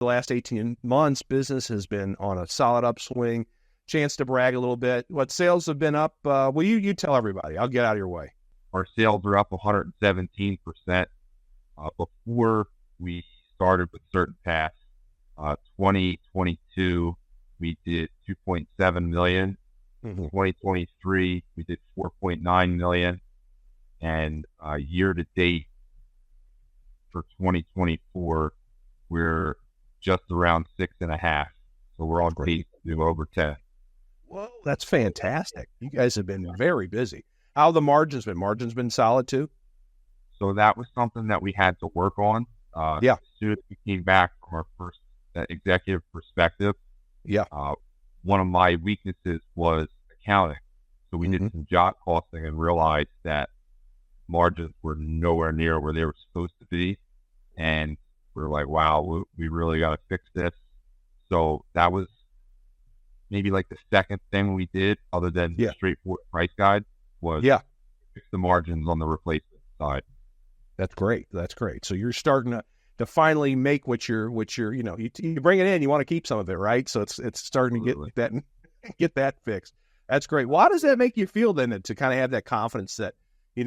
the last 18 months, business has been on a solid upswing. Chance to brag a little bit. What sales have been up? Well, you tell everybody. I'll get out of your way. Our sales are up 117%. Before we started with CertainPath, 2022, we did $2.7 million. 2023, we did $4.9 million. And year to date for 2024, we're just around 6.5. So we're on pace to do over 10. Whoa, that's fantastic. You guys have been very busy. How have the margins been? Margins been solid too? So that was something that we had to work on. As soon as we came back from our first executive perspective, one of my weaknesses was accounting. So we did some job costing and realized that margins were nowhere near where they were supposed to be. And we're like, wow, we really got to fix this. So that was maybe like the second thing we did, other than the straightforward price guide, was fix the margins on the replacement side. That's great. That's great. So you're starting to finally make what you're you bring it in, you want to keep some of it, right? So it's starting to get that fixed. That's great. Well, how does that make you feel then, to kind of have that confidence that you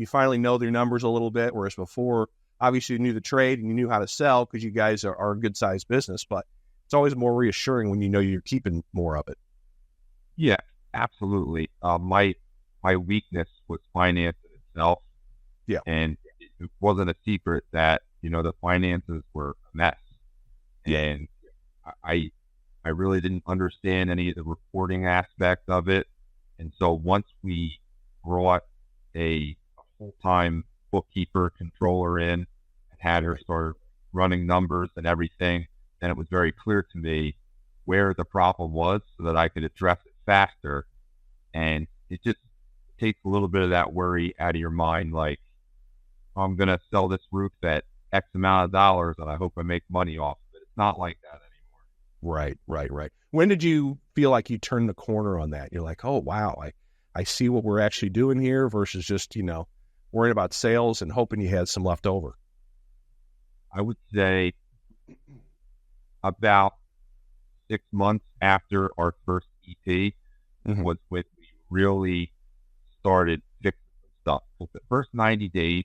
finally know their numbers a little bit, whereas before obviously you knew the trade and you knew how to sell because you guys are a good sized business, but it's always more reassuring when you know you're keeping more of it. Yeah, absolutely. My weakness was finance in itself. Yeah. And it wasn't a secret that, the finances were a mess. And I really didn't understand any of the reporting aspect of it. And so once we brought a full-time bookkeeper controller in and had her start running numbers and everything, then it was very clear to me where the problem was so that I could address it faster. And it just takes a little bit of that worry out of your mind. Like, I'm going to sell this roof at X amount of dollars and I hope I make money off of it. It's not like that anymore. Right. When did you feel like you turned the corner on that? You're like, oh, wow, I see what we're actually doing here versus just, worrying about sales and hoping you had some left over. I would say about 6 months after our first EP was when we really started fixing stuff. So the first 90 days,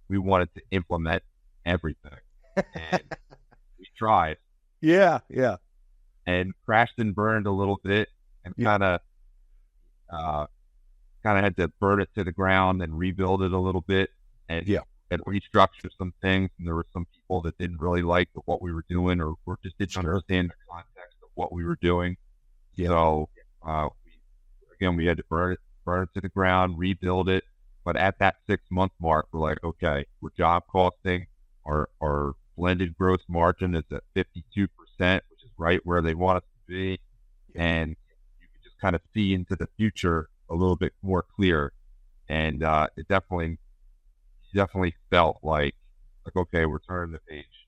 we wanted to implement everything. And we tried. Yeah. And crashed and burned a little bit and kind of had to burn it to the ground and rebuild it a little bit and restructure some things. And there were some people that didn't really like what we were doing or just didn't understand the context of what we were doing. So we had to burn it to the ground, rebuild it. But at that 6 month mark, we're like, okay, we're job costing. Our blended gross margin is at 52%, which is right where they want us to be. And you can just kind of see into the future a little bit more clear. And it definitely felt like, okay, we're turning the page.